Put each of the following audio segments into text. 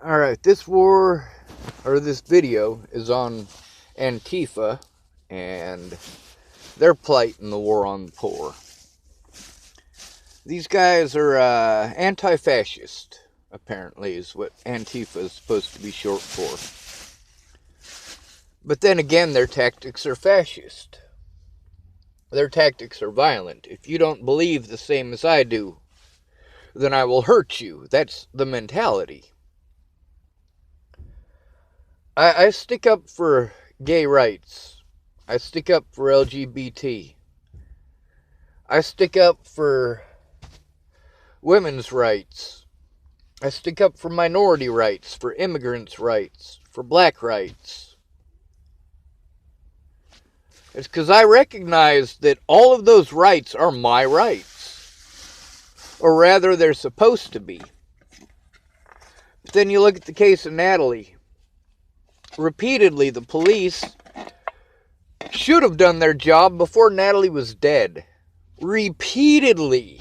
Alright, this video is on Antifa and their plight in the war on the poor. These guys are anti-fascist, apparently, is what Antifa is supposed to be short for. But then again, their tactics are fascist. Their tactics are violent. If you don't believe the same as I do, then I will hurt you. That's the mentality. I stick up for gay rights. I stick up for LGBT. I stick up for women's rights. I stick up for minority rights, for immigrants' rights, for black rights. It's because I recognize that all of those rights are my rights. Or rather, they're supposed to be. But then you look at the case of Natalie. Repeatedly, the police should have done their job before Natalie was dead. Repeatedly.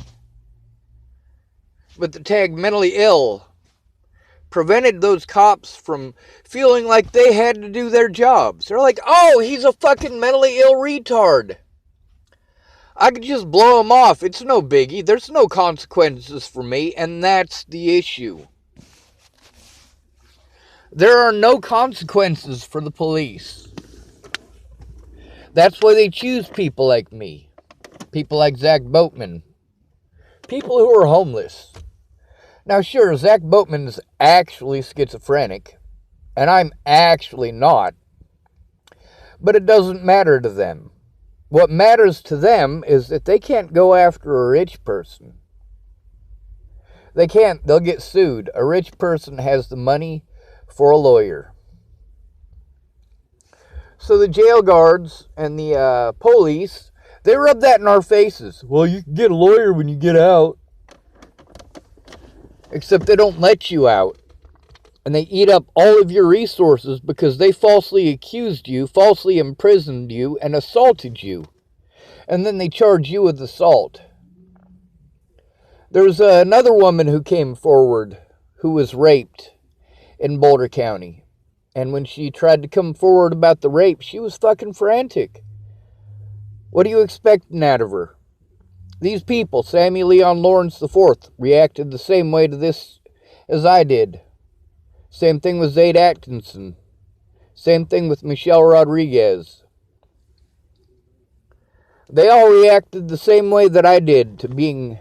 But the tag mentally ill prevented those cops from feeling like they had to do their jobs. They're like, oh, he's a fucking mentally ill retard. I could just blow him off. It's no biggie. There's no consequences for me, and that's the issue. There are no consequences for the police. That's why they choose people like me. People like Zach Boatman. People who are homeless. Now sure, Zach Boatman's actually schizophrenic. And I'm actually not. But it doesn't matter to them. What matters to them is that they can't go after a rich person. They can't. They'll get sued. A rich person has the money for a lawyer. So the jail guards and the police, they rub that in our faces. Well, you can get a lawyer when you get out. Except they don't let you out. And they eat up all of your resources because they falsely accused you, falsely imprisoned you, and assaulted you. And then they charge you with assault. There's another woman who came forward who was raped in Boulder County. And when she tried to come forward about the rape, she was fucking frantic. What are you expecting out of her? These people, Samuel Leon Lawrence IV, reacted the same way to this as I did. Same thing with Zaid Atkinson. Same thing with Michelle Rodriguez. They all reacted the same way that I did to being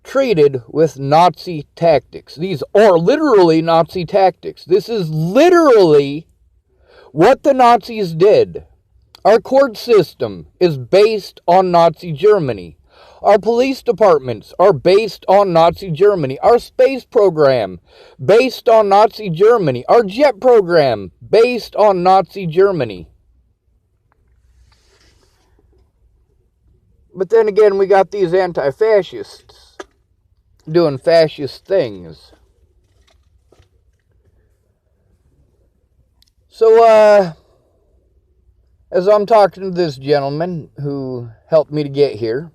treated with Nazi tactics. These are literally Nazi tactics. This is literally what the Nazis did. Our court system is based on Nazi Germany. Our police departments are based on Nazi Germany. Our space program, based on Nazi Germany. Our jet program, based on Nazi Germany. But then again, we got these anti-fascists doing fascist things. So, as I'm talking to this gentleman who helped me to get here,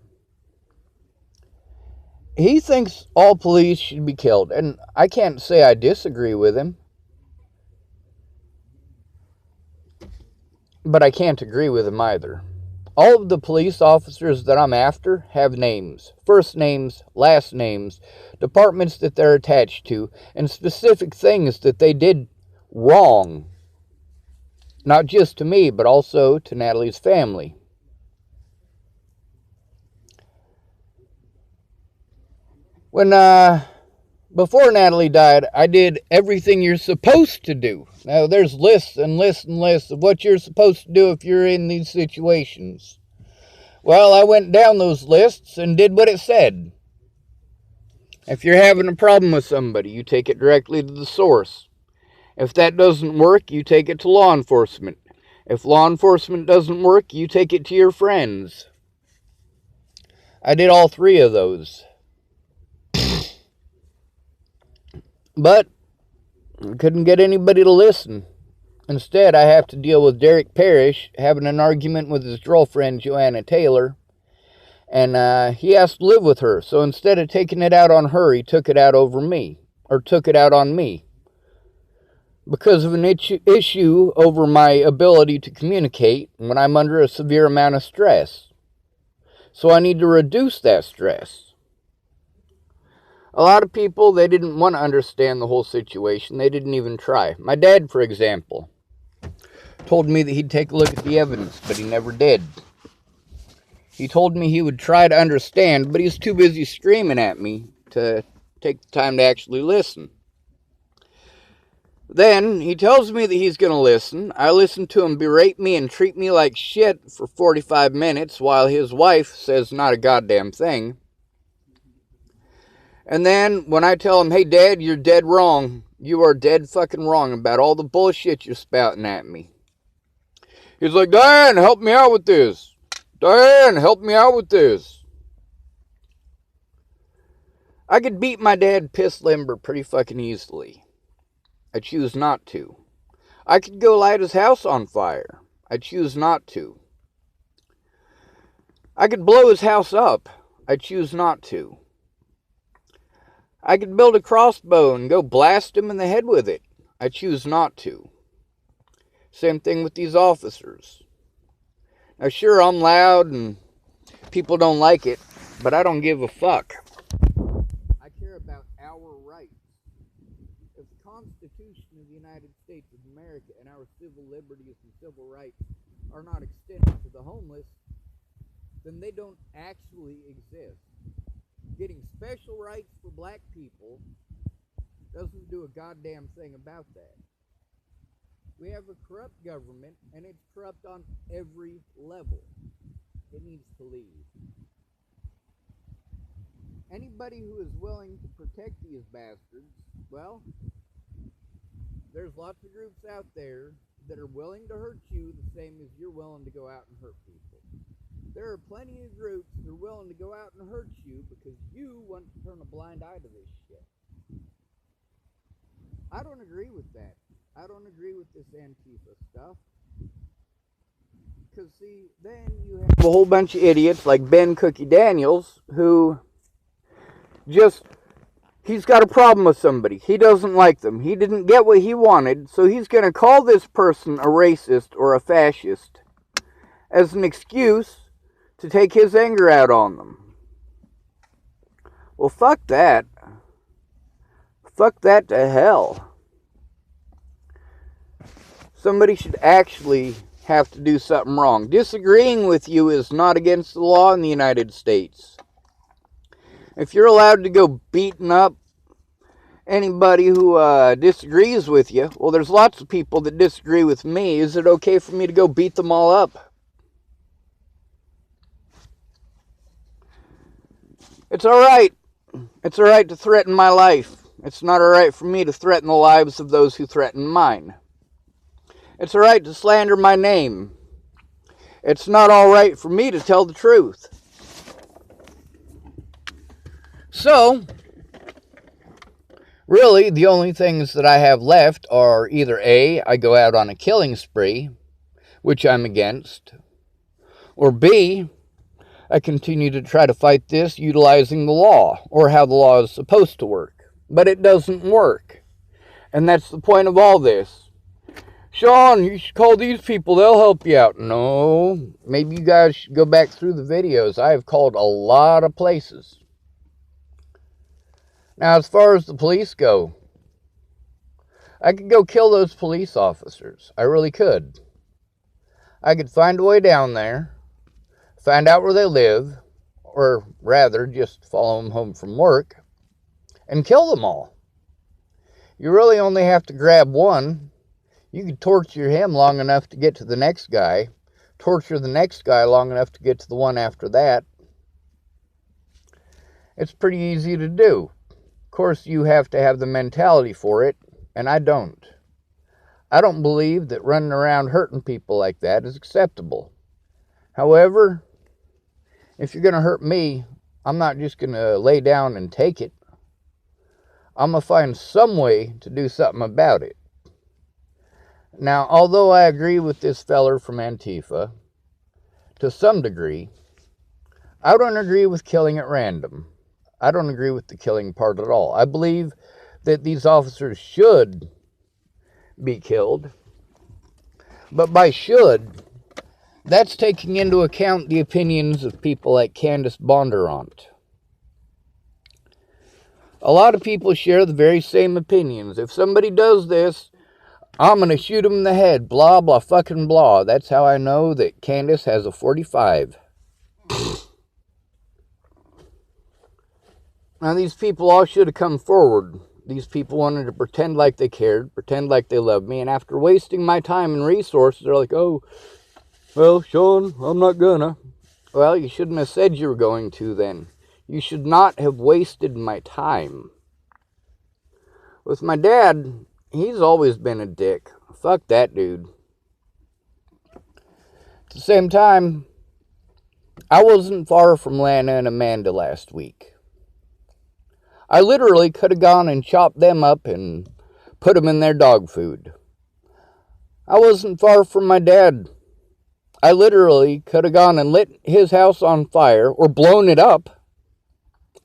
he thinks all police should be killed. And I can't say I disagree with him. But I can't agree with him either. All of the police officers that I'm after have names. First names, last names, departments that they're attached to, and specific things that they did wrong. Not just to me, but also to Natalie's family. When, before Natalie died, I did everything you're supposed to do. Now, there's lists and lists and lists of what you're supposed to do if you're in these situations. Well, I went down those lists and did what it said. If you're having a problem with somebody, you take it directly to the source. If that doesn't work, you take it to law enforcement. If law enforcement doesn't work, you take it to your friends. I did all three of those. But I couldn't get anybody to listen. Instead, I have to deal with Derek Parrish having an argument with his girlfriend, Joanna Taylor. And he has to live with her. So instead of taking it out on her, he took it out over me. Or took it out on me. because of an issue over my ability to communicate when I'm under a severe amount of stress. So I need to reduce that stress. A lot of people, they didn't want to understand the whole situation. They didn't even try. My dad, for example, told me that he'd take a look at the evidence, but he never did. He told me he would try to understand, but he's too busy screaming at me to take the time to actually listen. Then he tells me that he's going to listen. I listen to him berate me and treat me like shit for 45 minutes while his wife says not a goddamn thing. And then when I tell him, hey, Dad, you're dead wrong. You are dead fucking wrong about all the bullshit you're spouting at me. He's like, Diane, help me out with this. Diane, help me out with this. I could beat my dad piss limber pretty fucking easily. I choose not to. I could go light his house on fire. I choose not to. I could blow his house up. I choose not to. I could build a crossbow and go blast him in the head with it. I choose not to. Same thing with these officers. Now, sure, I'm loud and people don't like it, but I don't give a fuck. I care about our rights. If the Constitution of the United States of America and our civil liberties and civil rights are not extended to the homeless, then they don't actually exist. Getting special rights for black people doesn't do a goddamn thing about that. We have a corrupt government, and it's corrupt on every level. It needs to leave. Anybody who is willing to protect these bastards, well, there's lots of groups out there that are willing to hurt you the same as you're willing to go out and hurt people. There are plenty of groups that are willing to go out and hurt you because you want to turn a blind eye to this shit. I don't agree with that. I don't agree with this Antifa stuff. Because, see, then you have a whole bunch of idiots like Ben Cookie Daniels who he's got a problem with somebody. He doesn't like them. He didn't get what he wanted, so he's going to call this person a racist or a fascist as an excuse to take his anger out on them. Well, fuck that. Fuck that to hell. Somebody should actually have to do something wrong. Disagreeing with you is not against the law in the United States. If you're allowed to go beating up anybody who disagrees with you, well, there's lots of people that disagree with me. Is it okay for me to go beat them all up? It's alright. It's alright to threaten my life. It's not alright for me to threaten the lives of those who threaten mine. It's alright to slander my name. It's not alright for me to tell the truth. So, really, the only things that I have left are either A, I go out on a killing spree, which I'm against, or B, I continue to try to fight this utilizing the law, or how the law is supposed to work. But it doesn't work. And that's the point of all this. Sean, you should call these people, they'll help you out. No, maybe you guys should go back through the videos. I have called a lot of places. Now, as far as the police go, I could go kill those police officers. I really could. I could find a way down there, find out where they live, or rather, just follow them home from work, and kill them all. You really only have to grab one. You could torture him long enough to get to the next guy, torture the next guy long enough to get to the one after that. It's pretty easy to do. Of course, you have to have the mentality for it, and I don't. I don't believe that running around hurting people like that is acceptable. However, if you're going to hurt me, I'm not just going to lay down and take it. I'm going to find some way to do something about it. Now, although I agree with this feller from Antifa, to some degree, I don't agree with killing at random. I don't agree with the killing part at all. I believe that these officers should be killed. But by should, that's taking into account the opinions of people like Candace Bondurant. A lot of people share the very same opinions. If somebody does this, I'm going to shoot him in the head. Blah, blah, fucking blah. That's how I know that Candace has a 45. Now, these people all should have come forward. These people wanted to pretend like they cared, pretend like they loved me, and after wasting my time and resources, they're like, oh, well, Sean, I'm not gonna. Well, you shouldn't have said you were going to then. You should not have wasted my time. With my dad, he's always been a dick. Fuck that dude. At the same time, I wasn't far from Lana and Amanda last week. I literally could have gone and chopped them up and put them in their dog food. I wasn't far from my dad. I literally could have gone and lit his house on fire or blown it up.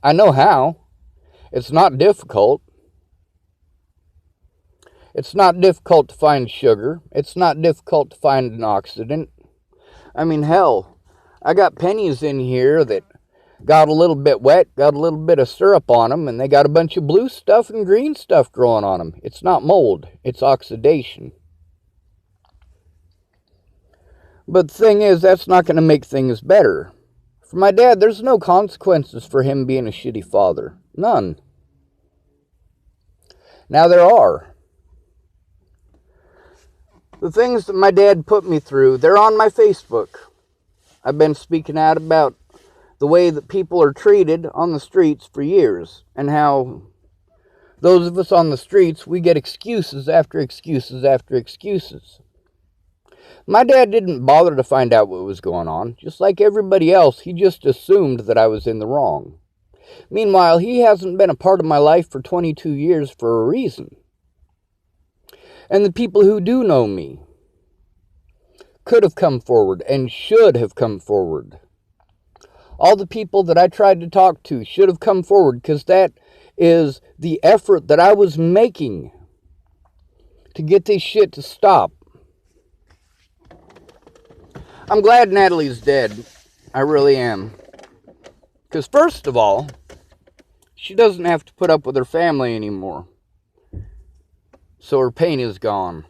I know how. It's not difficult. It's not difficult to find sugar. It's not difficult to find an oxidant. I mean, hell, I got pennies in here that got a little bit wet, got a little bit of syrup on them, and they got a bunch of blue stuff and green stuff growing on them. It's not mold, it's oxidation. But the thing is, that's not going to make things better. For my dad, there's no consequences for him being a shitty father. None. Now there are. The things that my dad put me through, they're on my Facebook. I've been speaking out about the way that people are treated on the streets for years, and how those of us on the streets, we get excuses after excuses after excuses. My dad didn't bother to find out what was going on. Just like everybody else, he just assumed that I was in the wrong. Meanwhile, he hasn't been a part of my life for 22 years for a reason. And the people who do know me could have come forward and should have come forward. All the people that I tried to talk to should have come forward, because that is the effort that I was making to get this shit to stop. I'm glad Natalie's dead. I really am. Because first of all, she doesn't have to put up with her family anymore. So her pain is gone.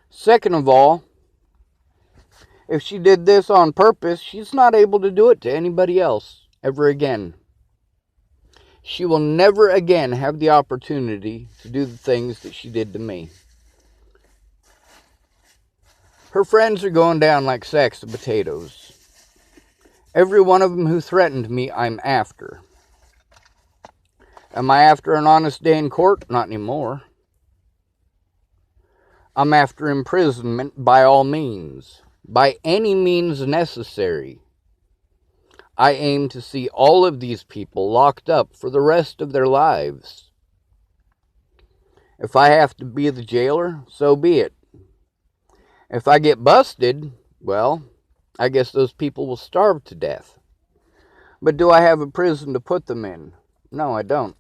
Second of all, if she did this on purpose, she's not able to do it to anybody else ever again. She will never again have the opportunity to do the things that she did to me. Her friends are going down like sacks of potatoes. Every one of them who threatened me, I'm after. Am I after an honest day in court? Not anymore. I'm after imprisonment by all means. By any means necessary. I aim to see all of these people locked up for the rest of their lives. If I have to be the jailer, so be it. If I get busted, well, I guess those people will starve to death. But do I have a prison to put them in? No, I don't.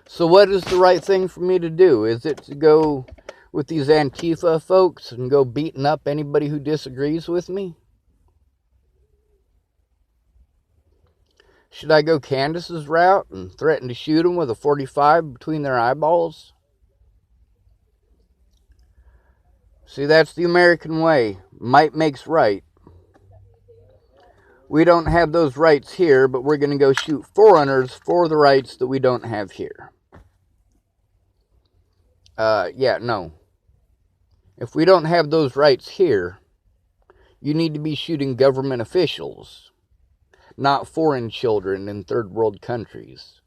So what is the right thing for me to do? Is it to go with these Antifa folks and go beating up anybody who disagrees with me? Should I go Candace's route and threaten to shoot them with a 45 between their eyeballs? See, that's the American way. Might makes right. We don't have those rights here, but we're going to go shoot foreigners for the rights that we don't have here. No. If we don't have those rights here, you need to be shooting government officials, not foreign children in third world countries.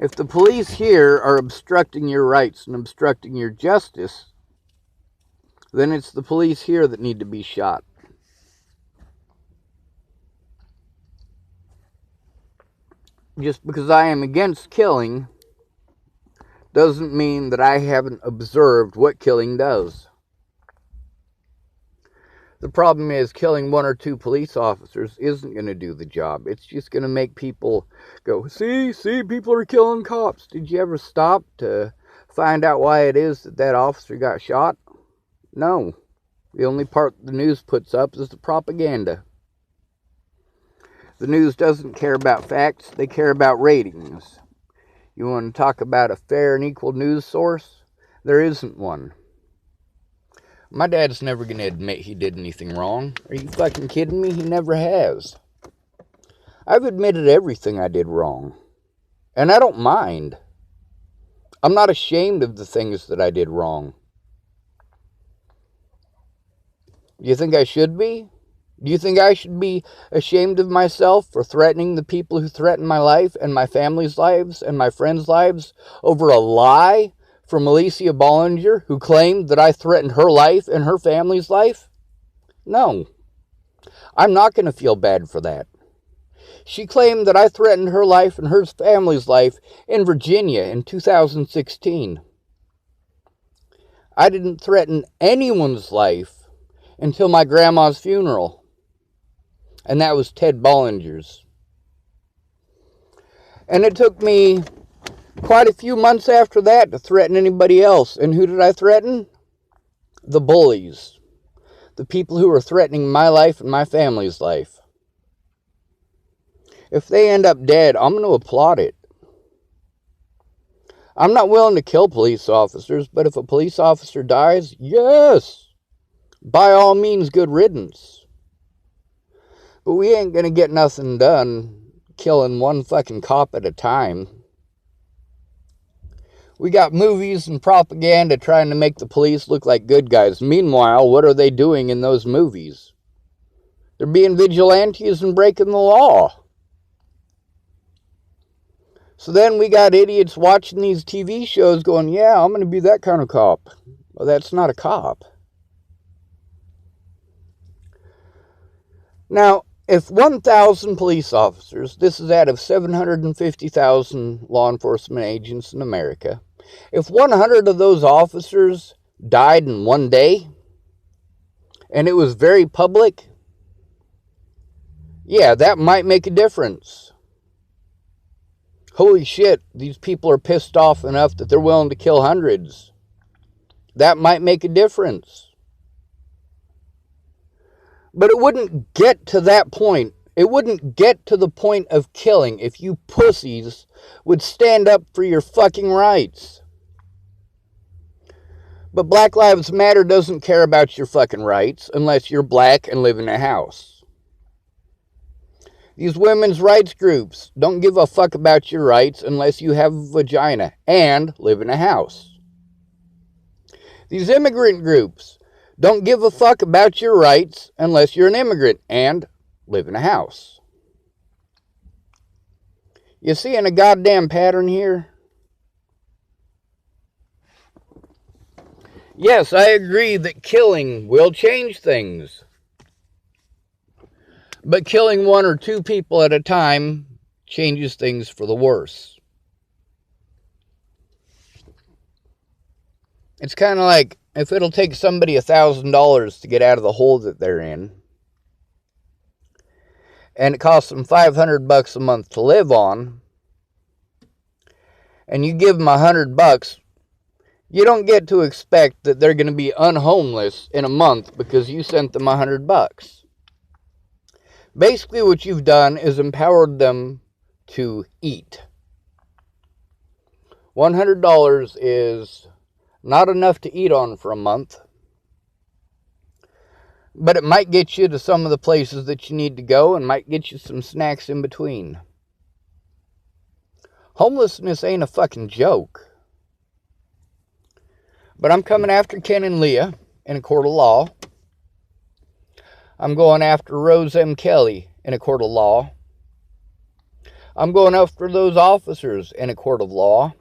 If the police here are obstructing your rights and obstructing your justice, then it's the police here that need to be shot. Just because I am against killing doesn't mean that I haven't observed what killing does. The problem is killing one or two police officers isn't going to do the job. It's just going to make people go, see, people are killing cops. Did you ever stop to find out why it is that that officer got shot? No. The only part the news puts up is the propaganda. The news doesn't care about facts, they care about ratings. You want to talk about a fair and equal news source? There isn't one. My dad's never going to admit he did anything wrong. Are you fucking kidding me? He never has. I've admitted everything I did wrong. And I don't mind. I'm not ashamed of the things that I did wrong. Do you think I should be? Do you think I should be ashamed of myself for threatening the people who threaten my life and my family's lives and my friends' lives over a lie from Alicia Bollinger, who claimed that I threatened her life and her family's life? No. I'm not going to feel bad for that. She claimed that I threatened her life and her family's life in Virginia in 2016. I didn't threaten anyone's life until my grandma's funeral. And that was Ted Bollinger's. And it took me quite a few months after that to threaten anybody else. And who did I threaten? The bullies. The people who were threatening my life and my family's life. If they end up dead, I'm going to applaud it. I'm not willing to kill police officers, but if a police officer dies, yes, by all means, good riddance. But we ain't going to get nothing done killing one fucking cop at a time. We got movies and propaganda trying to make the police look like good guys. Meanwhile, what are they doing in those movies? They're being vigilantes and breaking the law. So then we got idiots watching these TV shows going, yeah, I'm going to be that kind of cop. Well, that's not a cop. Now, if 1,000 police officers, this is out of 750,000 law enforcement agents in America, if 100 of those officers died in one day, and it was very public, yeah, that might make a difference. Holy shit, these people are pissed off enough that they're willing to kill hundreds. That might make a difference. But it wouldn't get to that point. It wouldn't get to the point of killing if you pussies would stand up for your fucking rights. But Black Lives Matter doesn't care about your fucking rights unless you're black and live in a house. These women's rights groups don't give a fuck about your rights unless you have a vagina and live in a house. These immigrant groups don't give a fuck about your rights unless you're an immigrant and live in a house. You seeing a goddamn pattern here? Yes, I agree that killing will change things. But killing one or two people at a time changes things for the worse. It's kind of like if it'll take somebody $1,000 to get out of the hole that they're in, and it costs them $500 a month to live on, and you give them $100, you don't get to expect that they're going to be unhomeless in a month because you sent them $100. Basically, what you've done is empowered them to eat. $100 is not enough to eat on for a month, but it might get you to some of the places that you need to go and might get you some snacks in between. Homelessness ain't a fucking joke. But I'm coming after Ken and Leah in a court of law. I'm going after Rose M. Kelly in a court of law. I'm going after those officers in a court of law.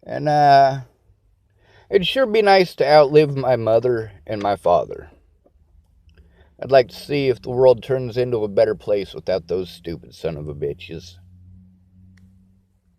And it'd sure be nice to outlive my mother and my father. I'd like to see if the world turns into a better place without those stupid son of a bitches.